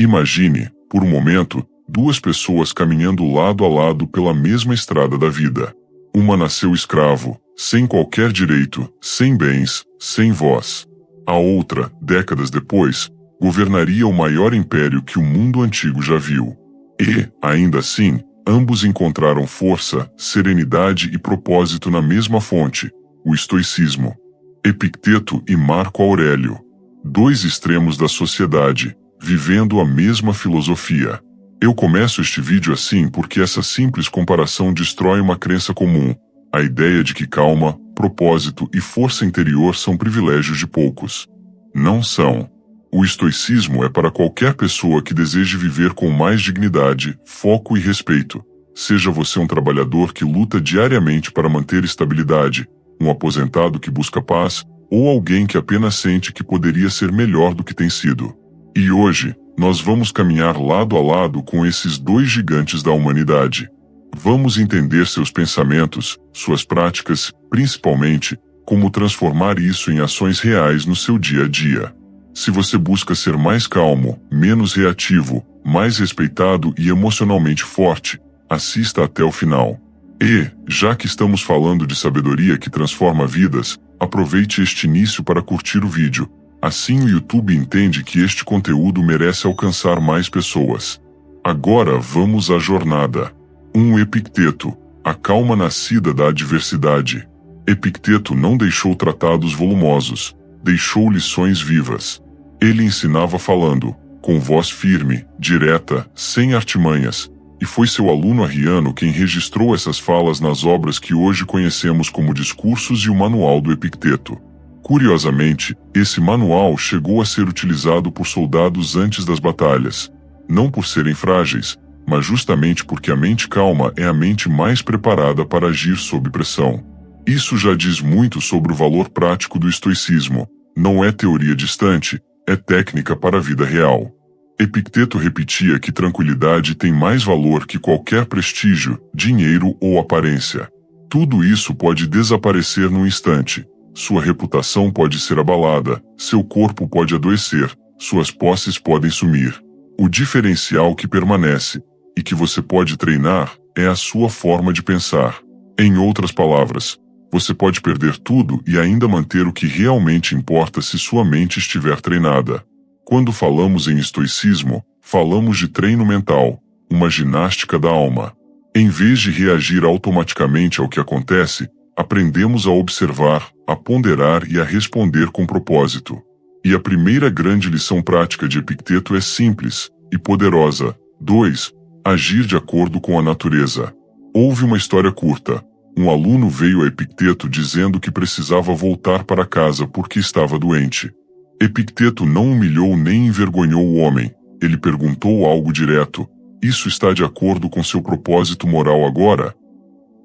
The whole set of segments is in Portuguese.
Imagine, por um momento, duas pessoas caminhando lado a lado pela mesma estrada da vida. Uma nasceu escravo, sem qualquer direito, sem bens, sem voz. A outra, décadas depois, governaria o maior império que o mundo antigo já viu. E, ainda assim, ambos encontraram força, serenidade e propósito na mesma fonte, o estoicismo. Epicteto e Marco Aurélio. Dois extremos da sociedade, vivendo a mesma filosofia. Eu começo este vídeo assim porque essa simples comparação destrói uma crença comum, a ideia de que calma, propósito e força interior são privilégios de poucos. Não são. O estoicismo é para qualquer pessoa que deseje viver com mais dignidade, foco e respeito. Seja você um trabalhador que luta diariamente para manter estabilidade, um aposentado que busca paz, ou alguém que apenas sente que poderia ser melhor do que tem sido. E hoje, nós vamos caminhar lado a lado com esses dois gigantes da humanidade. Vamos entender seus pensamentos, suas práticas, principalmente, como transformar isso em ações reais no seu dia a dia. Se você busca ser mais calmo, menos reativo, mais respeitado e emocionalmente forte, assista até o final. E, já que estamos falando de sabedoria que transforma vidas, aproveite este início para curtir o vídeo. Assim o YouTube entende que este conteúdo merece alcançar mais pessoas. Agora vamos à jornada. Epicteto, a calma nascida da adversidade. Epicteto não deixou tratados volumosos, deixou lições vivas. Ele ensinava falando, com voz firme, direta, sem artimanhas, e foi seu aluno Arriano quem registrou essas falas nas obras que hoje conhecemos como Discursos e o Manual do Epicteto. Curiosamente, esse manual chegou a ser utilizado por soldados antes das batalhas, não por serem frágeis, mas justamente porque a mente calma é a mente mais preparada para agir sob pressão. Isso já diz muito sobre o valor prático do estoicismo. Não é teoria distante, é técnica para a vida real. Epicteto repetia que tranquilidade tem mais valor que qualquer prestígio, dinheiro ou aparência. Tudo isso pode desaparecer num instante. Sua reputação pode ser abalada, seu corpo pode adoecer, suas posses podem sumir. O diferencial que permanece, e que você pode treinar, é a sua forma de pensar. Em outras palavras, você pode perder tudo e ainda manter o que realmente importa se sua mente estiver treinada. Quando falamos em estoicismo, falamos de treino mental, uma ginástica da alma. Em vez de reagir automaticamente ao que acontece, aprendemos a observar, a ponderar e a responder com propósito. E a primeira grande lição prática de Epicteto é simples e poderosa. 2. Agir de acordo com a natureza. Houve uma história curta. Um aluno veio a Epicteto dizendo que precisava voltar para casa porque estava doente. Epicteto não humilhou nem envergonhou o homem. Ele perguntou algo direto: isso está de acordo com seu propósito moral agora?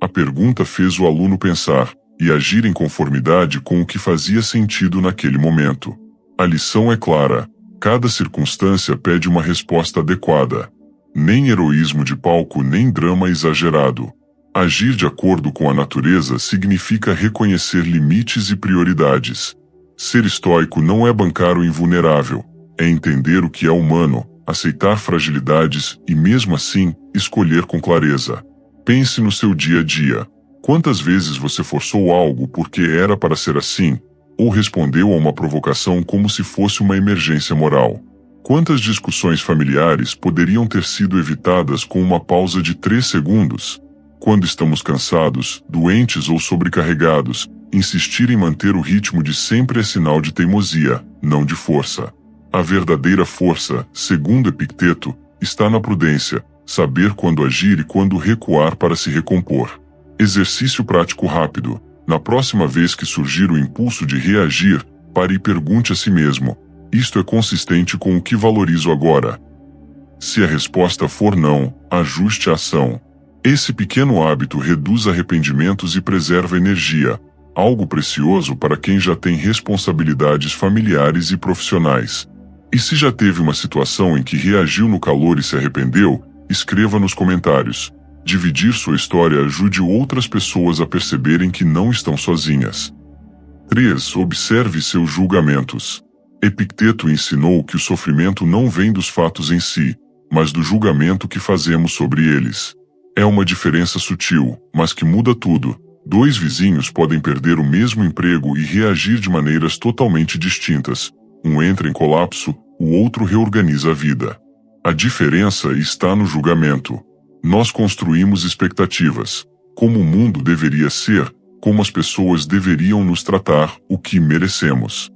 A pergunta fez o aluno pensar e agir em conformidade com o que fazia sentido naquele momento. A lição é clara: cada circunstância pede uma resposta adequada. Nem heroísmo de palco nem drama exagerado. Agir de acordo com a natureza significa reconhecer limites e prioridades. Ser estoico não é bancar o invulnerável, é entender o que é humano, aceitar fragilidades e, mesmo assim, escolher com clareza. Pense no seu dia a dia. Quantas vezes você forçou algo porque era para ser assim, ou respondeu a uma provocação como se fosse uma emergência moral? Quantas discussões familiares poderiam ter sido evitadas com uma pausa de 3 segundos? Quando estamos cansados, doentes ou sobrecarregados, insistir em manter o ritmo de sempre é sinal de teimosia, não de força. A verdadeira força, segundo Epicteto, está na prudência, saber quando agir e quando recuar para se recompor. Exercício prático rápido. Na próxima vez que surgir o impulso de reagir, pare e pergunte a si mesmo: isto é consistente com o que valorizo agora? Se a resposta for não, ajuste a ação. Esse pequeno hábito reduz arrependimentos e preserva energia, algo precioso para quem já tem responsabilidades familiares e profissionais. E se já teve uma situação em que reagiu no calor e se arrependeu, escreva nos comentários. Dividir sua história ajude outras pessoas a perceberem que não estão sozinhas. 3. Observe seus julgamentos. Epicteto ensinou que o sofrimento não vem dos fatos em si, mas do julgamento que fazemos sobre eles. É uma diferença sutil, mas que muda tudo. Dois vizinhos podem perder o mesmo emprego e reagir de maneiras totalmente distintas. Um entra em colapso, o outro reorganiza a vida. A diferença está no julgamento. Nós construímos expectativas. Como o mundo deveria ser, como as pessoas deveriam nos tratar, o que merecemos.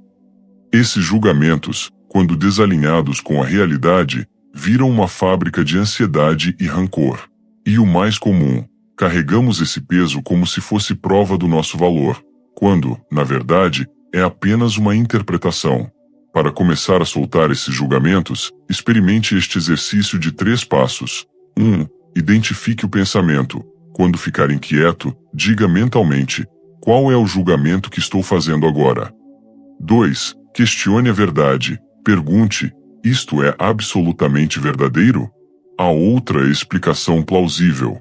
Esses julgamentos, quando desalinhados com a realidade, viram uma fábrica de ansiedade e rancor. E o mais comum, carregamos esse peso como se fosse prova do nosso valor, quando, na verdade, é apenas uma interpretação. Para começar a soltar esses julgamentos, experimente este exercício de 3 passos. 1. Identifique o pensamento. Quando ficar inquieto, diga mentalmente: qual é o julgamento que estou fazendo agora? 2. Questione a verdade. Pergunte: isto é absolutamente verdadeiro? Há outra explicação plausível.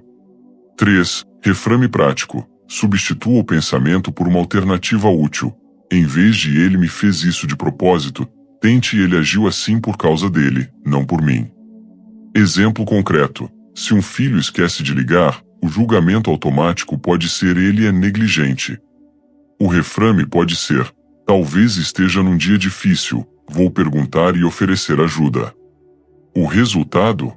3. Reframe prático. Substitua o pensamento por uma alternativa útil. Em vez de ele me fez isso de propósito, tente ele agiu assim por causa dele, não por mim. Exemplo concreto. Se um filho esquece de ligar, o julgamento automático pode ser ele é negligente. O reframe pode ser: talvez esteja num dia difícil, vou perguntar e oferecer ajuda. O resultado?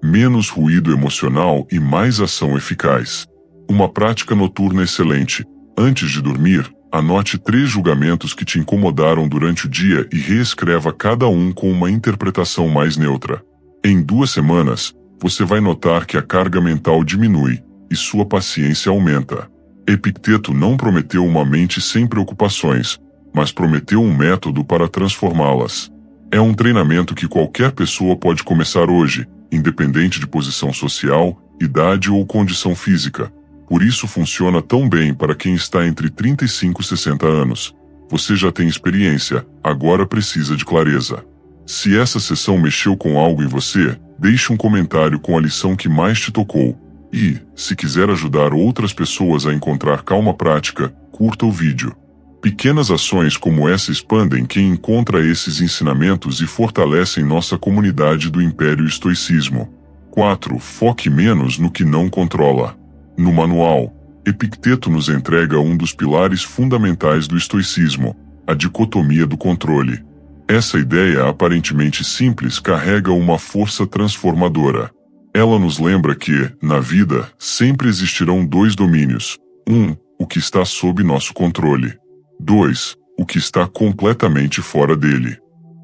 Menos ruído emocional e mais ação eficaz. Uma prática noturna excelente. Antes de dormir, anote 3 julgamentos que te incomodaram durante o dia e reescreva cada um com uma interpretação mais neutra. Em 2 semanas, você vai notar que a carga mental diminui e sua paciência aumenta. Epicteto não prometeu uma mente sem preocupações, mas prometeu um método para transformá-las. É um treinamento que qualquer pessoa pode começar hoje, independente de posição social, idade ou condição física. Por isso funciona tão bem para quem está entre 35 e 60 anos. Você já tem experiência, agora precisa de clareza. Se essa sessão mexeu com algo em você, deixe um comentário com a lição que mais te tocou. E, se quiser ajudar outras pessoas a encontrar calma prática, curta o vídeo. Pequenas ações como essa expandem quem encontra esses ensinamentos e fortalecem nossa comunidade do Império Estoicismo. 4. Foque menos no que não controla. No manual, Epicteto nos entrega um dos pilares fundamentais do estoicismo, a dicotomia do controle. Essa ideia aparentemente simples carrega uma força transformadora. Ela nos lembra que, na vida, sempre existirão 2 domínios. 1. O que está sob nosso controle. 2. O que está completamente fora dele.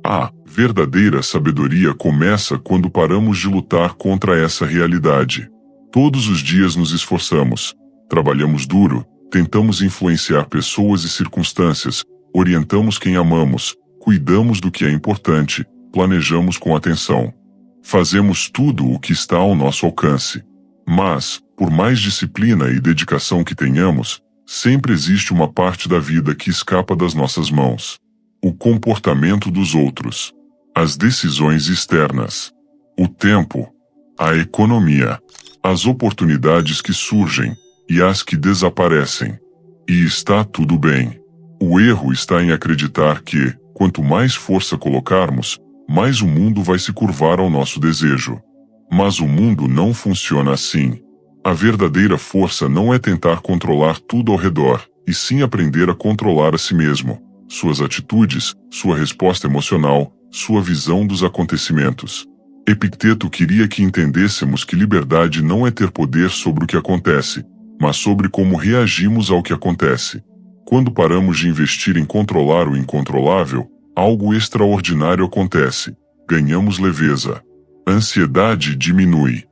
A verdadeira sabedoria começa quando paramos de lutar contra essa realidade. Todos os dias nos esforçamos, trabalhamos duro, tentamos influenciar pessoas e circunstâncias, orientamos quem amamos, cuidamos do que é importante, planejamos com atenção. Fazemos tudo o que está ao nosso alcance. Mas, por mais disciplina e dedicação que tenhamos, sempre existe uma parte da vida que escapa das nossas mãos. O comportamento dos outros, as decisões externas, o tempo, a economia, as oportunidades que surgem e as que desaparecem. E está tudo bem. O erro está em acreditar que, quanto mais força colocarmos, mais o mundo vai se curvar ao nosso desejo. Mas o mundo não funciona assim. A verdadeira força não é tentar controlar tudo ao redor, e sim aprender a controlar a si mesmo, suas atitudes, sua resposta emocional, sua visão dos acontecimentos. Epicteto queria que entendêssemos que liberdade não é ter poder sobre o que acontece, mas sobre como reagimos ao que acontece. Quando paramos de investir em controlar o incontrolável, algo extraordinário acontece. Ganhamos leveza. A ansiedade diminui.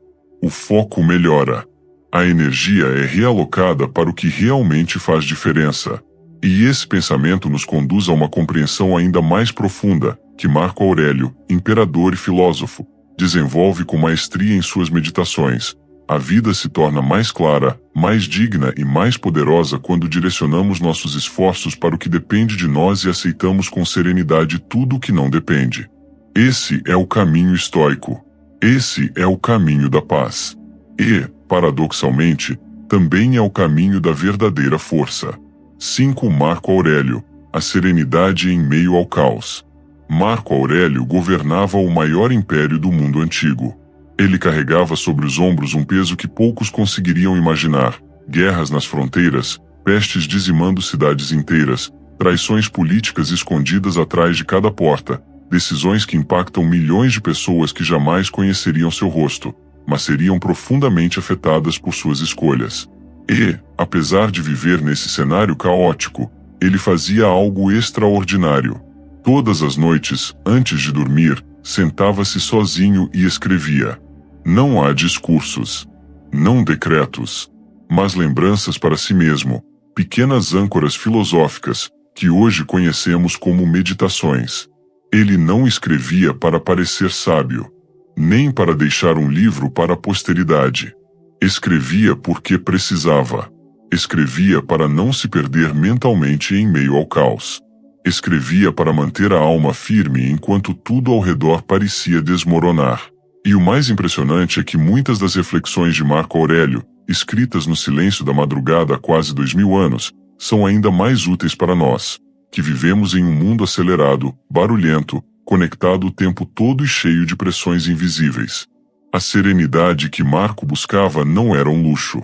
O foco melhora. A energia é realocada para o que realmente faz diferença. E esse pensamento nos conduz a uma compreensão ainda mais profunda, que Marco Aurélio, imperador e filósofo, desenvolve com maestria em suas meditações. A vida se torna mais clara, mais digna e mais poderosa quando direcionamos nossos esforços para o que depende de nós e aceitamos com serenidade tudo o que não depende. Esse é o caminho estoico. Esse é o caminho da paz. E, paradoxalmente, também é o caminho da verdadeira força. 5. Marco Aurélio, a serenidade em meio ao caos. Marco Aurélio governava o maior império do mundo antigo. Ele carregava sobre os ombros um peso que poucos conseguiriam imaginar: guerras nas fronteiras, pestes dizimando cidades inteiras, traições políticas escondidas atrás de cada porta, decisões que impactam milhões de pessoas que jamais conheceriam seu rosto, mas seriam profundamente afetadas por suas escolhas. E, apesar de viver nesse cenário caótico, ele fazia algo extraordinário. Todas as noites, antes de dormir, sentava-se sozinho e escrevia. Não há discursos, não decretos, mas lembranças para si mesmo, pequenas âncoras filosóficas, que hoje conhecemos como meditações. Ele não escrevia para parecer sábio, nem para deixar um livro para a posteridade. Escrevia porque precisava. Escrevia para não se perder mentalmente em meio ao caos. Escrevia para manter a alma firme enquanto tudo ao redor parecia desmoronar. E o mais impressionante é que muitas das reflexões de Marco Aurélio, escritas no silêncio da madrugada há quase 2000 anos, são ainda mais úteis para nós, que vivemos em um mundo acelerado, barulhento, conectado o tempo todo e cheio de pressões invisíveis. A serenidade que Marco buscava não era um luxo.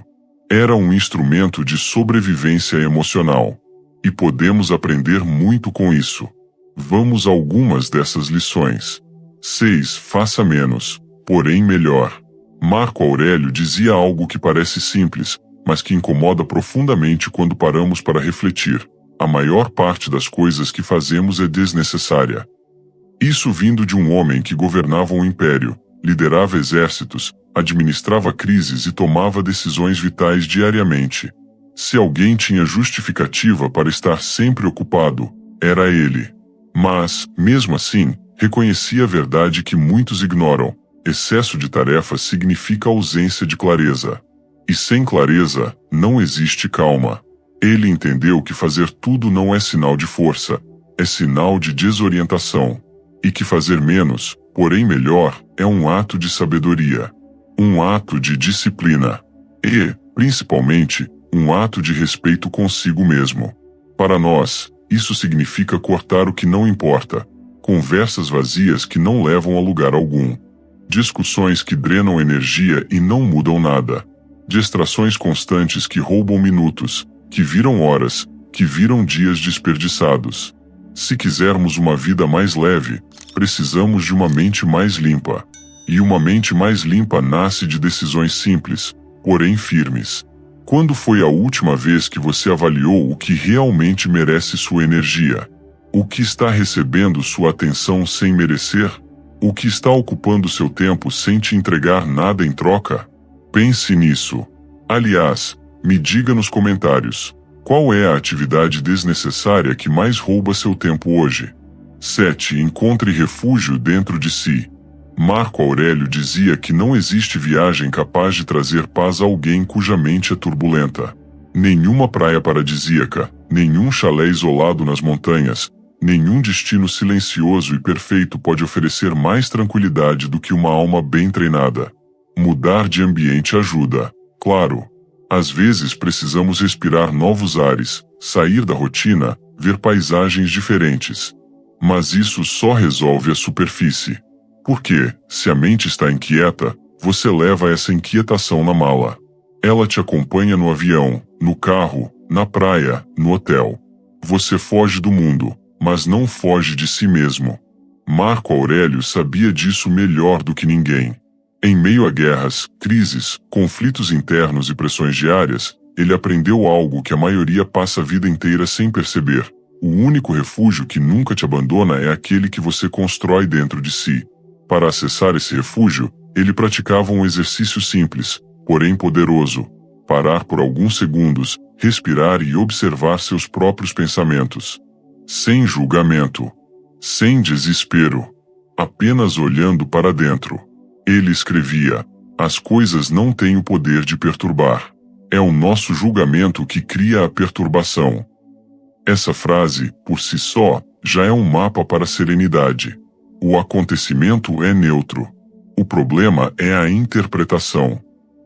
Era um instrumento de sobrevivência emocional. E podemos aprender muito com isso. Vamos a algumas dessas lições. 6. Faça menos, porém melhor. Marco Aurélio dizia algo que parece simples, mas que incomoda profundamente quando paramos para refletir. A maior parte das coisas que fazemos é desnecessária. Isso vindo de um homem que governava um império, liderava exércitos, administrava crises e tomava decisões vitais diariamente. Se alguém tinha justificativa para estar sempre ocupado, era ele. Mas, mesmo assim, reconhecia a verdade que muitos ignoram: excesso de tarefas significa ausência de clareza. E sem clareza, não existe calma. Ele entendeu que fazer tudo não é sinal de força, é sinal de desorientação. E que fazer menos, porém melhor, é um ato de sabedoria. Um ato de disciplina. E, principalmente, um ato de respeito consigo mesmo. Para nós, isso significa cortar o que não importa, conversas vazias que não levam a lugar algum, discussões que drenam energia e não mudam nada, distrações constantes que roubam minutos, que viram horas, que viram dias desperdiçados. Se quisermos uma vida mais leve, precisamos de uma mente mais limpa. E uma mente mais limpa nasce de decisões simples, porém firmes. Quando foi a última vez que você avaliou o que realmente merece sua energia? O que está recebendo sua atenção sem merecer? O que está ocupando seu tempo sem te entregar nada em troca? Pense nisso. Aliás, me diga nos comentários, qual é a atividade desnecessária que mais rouba seu tempo hoje? 7. Encontre refúgio dentro de si. Marco Aurélio dizia que não existe viagem capaz de trazer paz a alguém cuja mente é turbulenta. Nenhuma praia paradisíaca, nenhum chalé isolado nas montanhas, nenhum destino silencioso e perfeito pode oferecer mais tranquilidade do que uma alma bem treinada. Mudar de ambiente ajuda, claro. Às vezes precisamos respirar novos ares, sair da rotina, ver paisagens diferentes. Mas isso só resolve a superfície. Porque, se a mente está inquieta, você leva essa inquietação na mala. Ela te acompanha no avião, no carro, na praia, no hotel. Você foge do mundo, mas não foge de si mesmo. Marco Aurélio sabia disso melhor do que ninguém. Em meio a guerras, crises, conflitos internos e pressões diárias, ele aprendeu algo que a maioria passa a vida inteira sem perceber. O único refúgio que nunca te abandona é aquele que você constrói dentro de si. Para acessar esse refúgio, ele praticava um exercício simples, porém poderoso: parar por alguns segundos, respirar e observar seus próprios pensamentos. Sem julgamento, sem desespero, apenas olhando para dentro. Ele escrevia: as coisas não têm o poder de perturbar. É o nosso julgamento que cria a perturbação. Essa frase, por si só, já é um mapa para a serenidade. O acontecimento é neutro. O problema é a interpretação.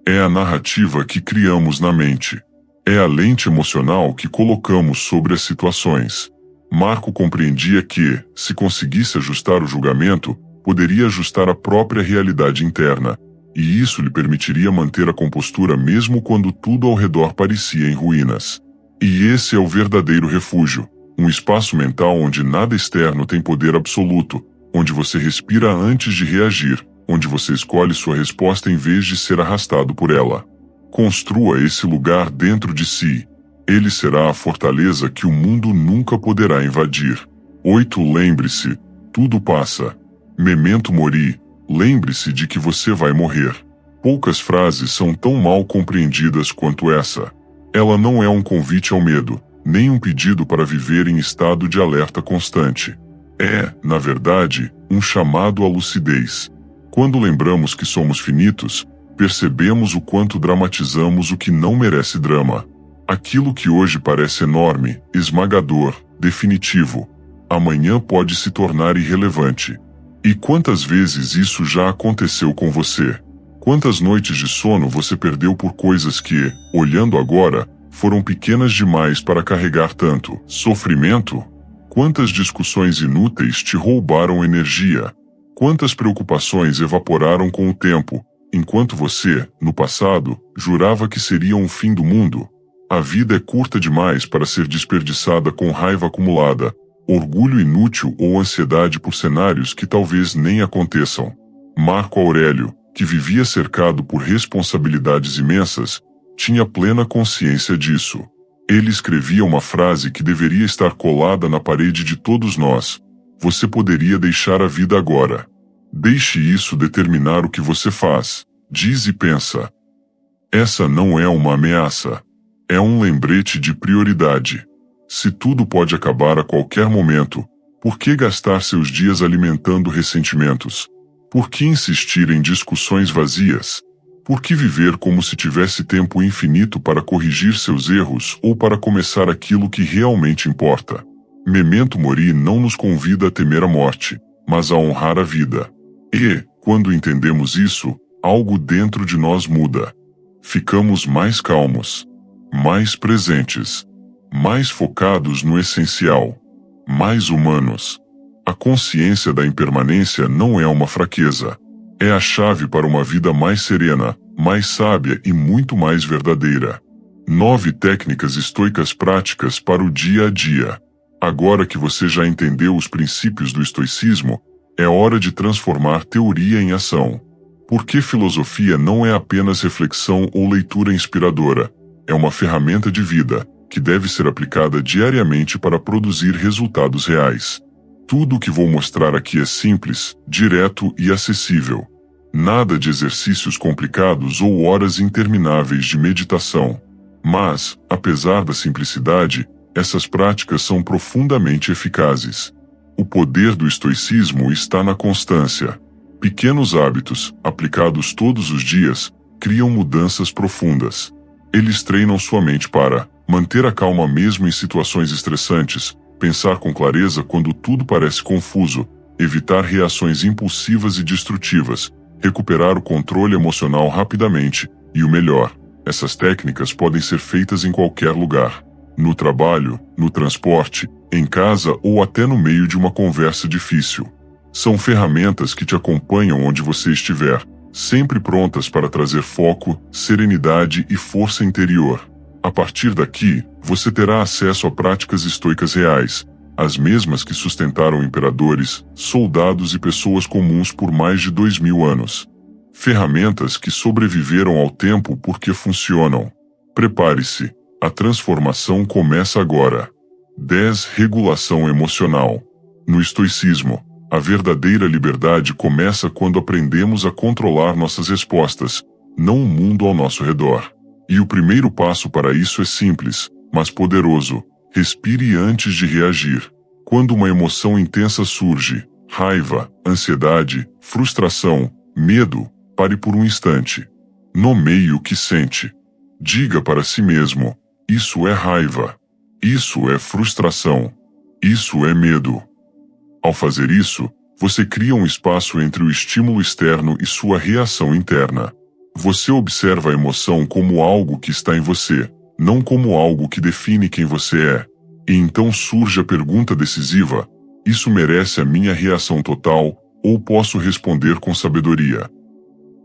É a narrativa que criamos na mente. É a lente emocional que colocamos sobre as situações. Marco compreendia que, se conseguisse ajustar o julgamento, poderia ajustar a própria realidade interna, e isso lhe permitiria manter a compostura mesmo quando tudo ao redor parecia em ruínas. E esse é o verdadeiro refúgio, um espaço mental onde nada externo tem poder absoluto, onde você respira antes de reagir, onde você escolhe sua resposta em vez de ser arrastado por ela. Construa esse lugar dentro de si. Ele será a fortaleza que o mundo nunca poderá invadir. 8. Lembre-se, tudo passa. Memento mori, lembre-se de que você vai morrer. Poucas frases são tão mal compreendidas quanto essa. Ela não é um convite ao medo, nem um pedido para viver em estado de alerta constante. É, na verdade, um chamado à lucidez. Quando lembramos que somos finitos, percebemos o quanto dramatizamos o que não merece drama. Aquilo que hoje parece enorme, esmagador, definitivo, amanhã pode se tornar irrelevante. E quantas vezes isso já aconteceu com você? Quantas noites de sono você perdeu por coisas que, olhando agora, foram pequenas demais para carregar tanto sofrimento? Quantas discussões inúteis te roubaram energia? Quantas preocupações evaporaram com o tempo, enquanto você, no passado, jurava que seriam o fim do mundo? A vida é curta demais para ser desperdiçada com raiva acumulada, orgulho inútil ou ansiedade por cenários que talvez nem aconteçam. Marco Aurélio, que vivia cercado por responsabilidades imensas, tinha plena consciência disso. Ele escrevia uma frase que deveria estar colada na parede de todos nós: você poderia deixar a vida agora. Deixe isso determinar o que você faz, diz e pensa. Essa não é uma ameaça. É um lembrete de prioridade. Se tudo pode acabar a qualquer momento, por que gastar seus dias alimentando ressentimentos? Por que insistir em discussões vazias? Por que viver como se tivesse tempo infinito para corrigir seus erros ou para começar aquilo que realmente importa? Memento mori não nos convida a temer a morte, mas a honrar a vida. E, quando entendemos isso, algo dentro de nós muda. Ficamos mais calmos, mais presentes, mais focados no essencial, mais humanos. A consciência da impermanência não é uma fraqueza. É a chave para uma vida mais serena, mais sábia e muito mais verdadeira. 9 técnicas estoicas práticas para o dia a dia. Agora que você já entendeu os princípios do estoicismo, é hora de transformar teoria em ação. Porque filosofia não é apenas reflexão ou leitura inspiradora. É uma ferramenta de vida, que deve ser aplicada diariamente para produzir resultados reais. Tudo o que vou mostrar aqui é simples, direto e acessível. Nada de exercícios complicados ou horas intermináveis de meditação. Mas, apesar da simplicidade, essas práticas são profundamente eficazes. O poder do estoicismo está na constância. Pequenos hábitos, aplicados todos os dias, criam mudanças profundas. Eles treinam sua mente para manter a calma mesmo em situações estressantes, pensar com clareza quando tudo parece confuso, evitar reações impulsivas e destrutivas, recuperar o controle emocional rapidamente, e o melhor, essas técnicas podem ser feitas em qualquer lugar. No trabalho, no transporte, em casa ou até no meio de uma conversa difícil. São ferramentas que te acompanham onde você estiver, sempre prontas para trazer foco, serenidade e força interior. A partir daqui, você terá acesso a práticas estoicas reais, as mesmas que sustentaram imperadores, soldados e pessoas comuns por mais de 2000 anos. Ferramentas que sobreviveram ao tempo porque funcionam. Prepare-se, a transformação começa agora. 10. Regulação emocional. No estoicismo, a verdadeira liberdade começa quando aprendemos a controlar nossas respostas, não o mundo ao nosso redor. E o primeiro passo para isso é simples, mas poderoso. Respire antes de reagir. Quando uma emoção intensa surge, raiva, ansiedade, frustração, medo, pare por um instante. Nomeie o que sente. Diga para si mesmo: isso é raiva. Isso é frustração. Isso é medo. Ao fazer isso, você cria um espaço entre o estímulo externo e sua reação interna. Você observa a emoção como algo que está em você, não como algo que define quem você é. E então surge a pergunta decisiva: isso merece a minha reação total, ou posso responder com sabedoria?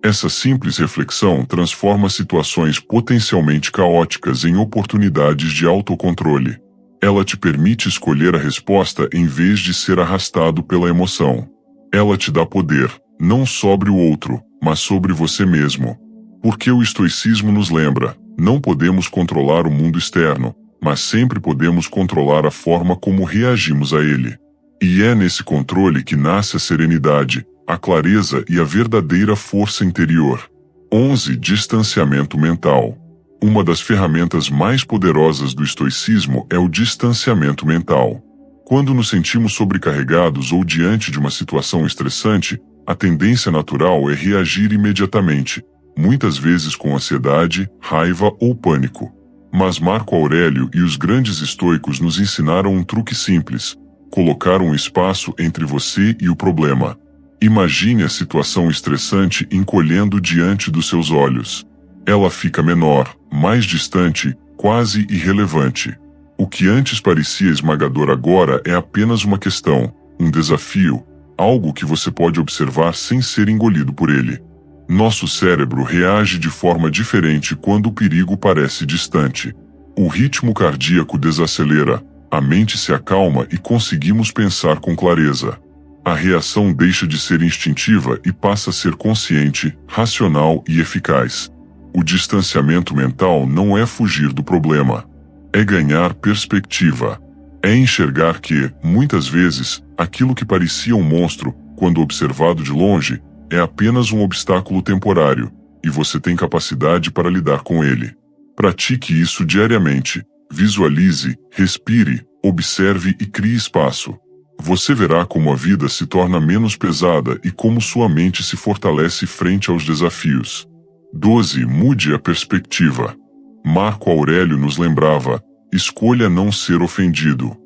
Essa simples reflexão transforma situações potencialmente caóticas em oportunidades de autocontrole. Ela te permite escolher a resposta em vez de ser arrastado pela emoção. Ela te dá poder, não sobre o outro, mas sobre você mesmo. Porque o estoicismo nos lembra: não podemos controlar o mundo externo, mas sempre podemos controlar a forma como reagimos a ele. E é nesse controle que nasce a serenidade, a clareza e a verdadeira força interior. 11. Distanciamento mental. Uma das ferramentas mais poderosas do estoicismo é o distanciamento mental. Quando nos sentimos sobrecarregados ou diante de uma situação estressante, a tendência natural é reagir imediatamente, muitas vezes com ansiedade, raiva ou pânico. Mas Marco Aurélio e os grandes estoicos nos ensinaram um truque simples: colocar um espaço entre você e o problema. Imagine a situação estressante encolhendo diante dos seus olhos. Ela fica menor, mais distante, quase irrelevante. O que antes parecia esmagador agora é apenas uma questão, um desafio, algo que você pode observar sem ser engolido por ele. Nosso cérebro reage de forma diferente quando o perigo parece distante. O ritmo cardíaco desacelera, a mente se acalma e conseguimos pensar com clareza. A reação deixa de ser instintiva e passa a ser consciente, racional e eficaz. O distanciamento mental não é fugir do problema. É ganhar perspectiva. É enxergar que, muitas vezes, aquilo que parecia um monstro, quando observado de longe, é apenas um obstáculo temporário, e você tem capacidade para lidar com ele. Pratique isso diariamente. Visualize, respire, observe e crie espaço. Você verá como a vida se torna menos pesada e como sua mente se fortalece frente aos desafios. 12. Mude a perspectiva. Marco Aurélio nos lembrava: escolha não ser ofendido.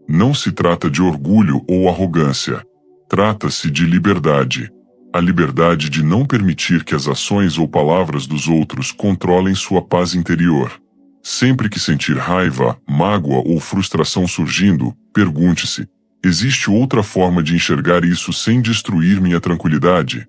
Não se trata de orgulho ou arrogância. Trata-se de liberdade. A liberdade de não permitir que as ações ou palavras dos outros controlem sua paz interior. Sempre que sentir raiva, mágoa ou frustração surgindo, pergunte-se: existe outra forma de enxergar isso sem destruir minha tranquilidade?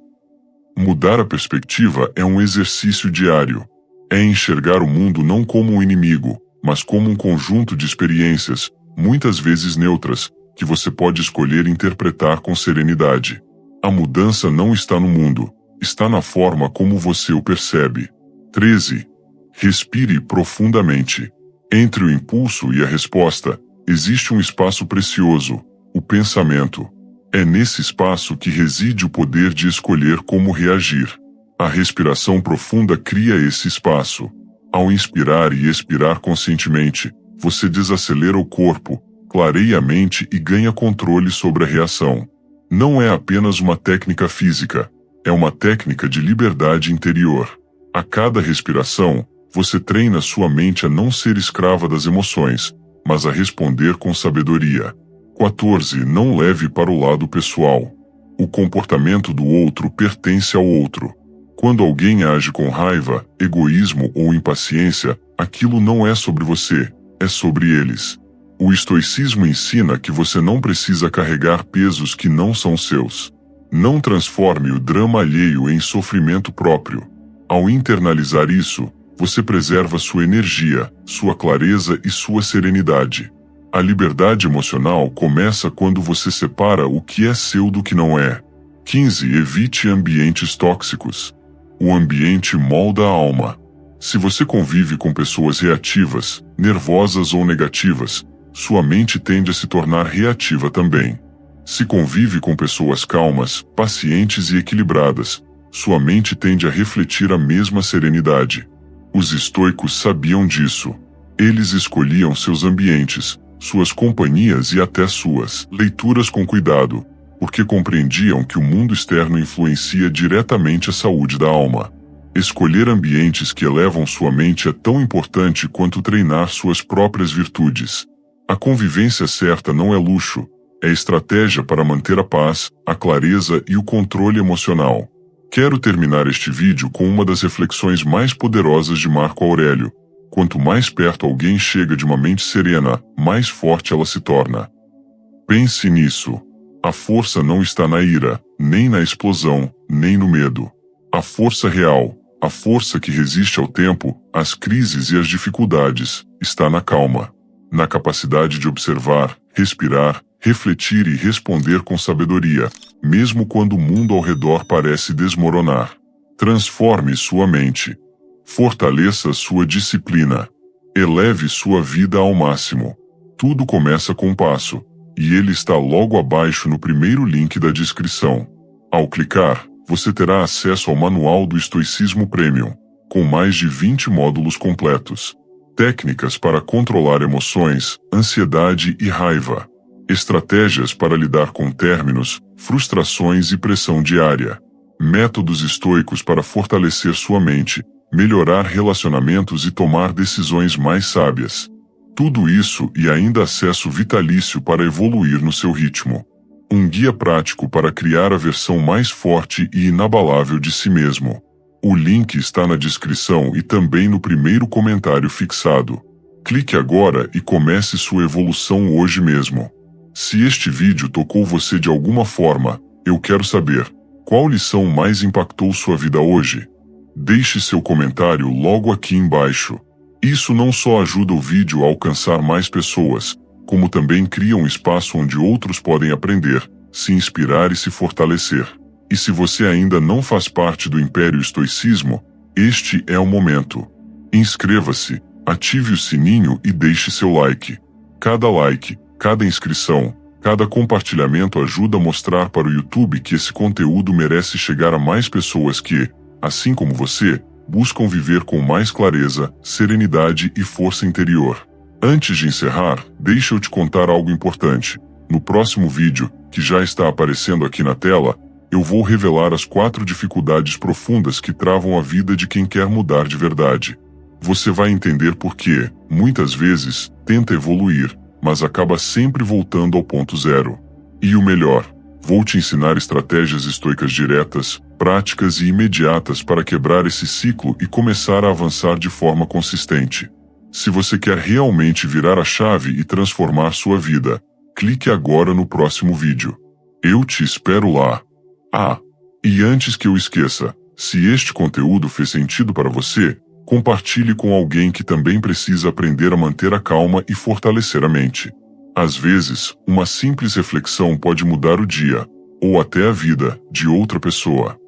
Mudar a perspectiva é um exercício diário. É enxergar o mundo não como um inimigo, mas como um conjunto de experiências, muitas vezes neutras, que você pode escolher interpretar com serenidade. A mudança não está no mundo, está na forma como você o percebe. 13. Respire profundamente. Entre o impulso e a resposta, existe um espaço precioso: o pensamento. É nesse espaço que reside o poder de escolher como reagir. A respiração profunda cria esse espaço. Ao inspirar e expirar conscientemente, você desacelera o corpo, clareia a mente e ganha controle sobre a reação. Não é apenas uma técnica física, é uma técnica de liberdade interior. A cada respiração, você treina sua mente a não ser escrava das emoções, mas a responder com sabedoria. 14. Não leve para o lado pessoal. O comportamento do outro pertence ao outro. Quando alguém age com raiva, egoísmo ou impaciência, aquilo não é sobre você, é sobre eles. O estoicismo ensina que você não precisa carregar pesos que não são seus. Não transforme o drama alheio em sofrimento próprio. Ao internalizar isso, você preserva sua energia, sua clareza e sua serenidade. A liberdade emocional começa quando você separa o que é seu do que não é. 15. Evite ambientes tóxicos. O ambiente molda a alma. Se você convive com pessoas reativas, nervosas ou negativas, sua mente tende a se tornar reativa também. Se convive com pessoas calmas, pacientes e equilibradas, sua mente tende a refletir a mesma serenidade. Os estoicos sabiam disso. Eles escolhiam seus ambientes, suas companhias e até suas leituras com cuidado, porque compreendiam que o mundo externo influencia diretamente a saúde da alma. Escolher ambientes que elevam sua mente é tão importante quanto treinar suas próprias virtudes. A convivência certa não é luxo, é estratégia para manter a paz, a clareza e o controle emocional. Quero terminar este vídeo com uma das reflexões mais poderosas de Marco Aurélio: Quanto mais perto alguém chega de uma mente serena, mais forte ela se torna. Pense nisso. A força não está na ira, nem na explosão, nem no medo. A força real, a força que resiste ao tempo, às crises e às dificuldades, está na calma. Na capacidade de observar, respirar, refletir e responder com sabedoria, mesmo quando o mundo ao redor parece desmoronar. Transforme sua mente. Fortaleça sua disciplina. Eleve sua vida ao máximo. Tudo começa com um passo, e ele está logo abaixo no primeiro link da descrição. Ao clicar, você terá acesso ao Manual do Estoicismo Premium, com mais de 20 módulos completos. Técnicas para controlar emoções, ansiedade e raiva. Estratégias para lidar com términos, frustrações e pressão diária. Métodos estoicos para fortalecer sua mente, melhorar relacionamentos e tomar decisões mais sábias. Tudo isso e ainda acesso vitalício para evoluir no seu ritmo. Um guia prático para criar a versão mais forte e inabalável de si mesmo. O link está na descrição e também no primeiro comentário fixado. Clique agora e comece sua evolução hoje mesmo. Se este vídeo tocou você de alguma forma, eu quero saber, qual lição mais impactou sua vida hoje? Deixe seu comentário logo aqui embaixo. Isso não só ajuda o vídeo a alcançar mais pessoas, como também cria um espaço onde outros podem aprender, se inspirar e se fortalecer. E se você ainda não faz parte do Império Estoicismo, este é o momento. Inscreva-se, ative o sininho e deixe seu like. Cada like, cada inscrição, cada compartilhamento ajuda a mostrar para o YouTube que esse conteúdo merece chegar a mais pessoas que, assim como você, buscam viver com mais clareza, serenidade e força interior. Antes de encerrar, deixa eu te contar algo importante. No próximo vídeo, que já está aparecendo aqui na tela, eu vou revelar as 4 dificuldades profundas que travam a vida de quem quer mudar de verdade. Você vai entender por que, muitas vezes, tenta evoluir, mas acaba sempre voltando ao ponto zero. E o melhor, vou te ensinar estratégias estoicas diretas, práticas e imediatas para quebrar esse ciclo e começar a avançar de forma consistente. Se você quer realmente virar a chave e transformar sua vida, clique agora no próximo vídeo. Eu te espero lá. E antes que eu esqueça, se este conteúdo fez sentido para você, compartilhe com alguém que também precisa aprender a manter a calma e fortalecer a mente. Às vezes, uma simples reflexão pode mudar o dia, ou até a vida, de outra pessoa.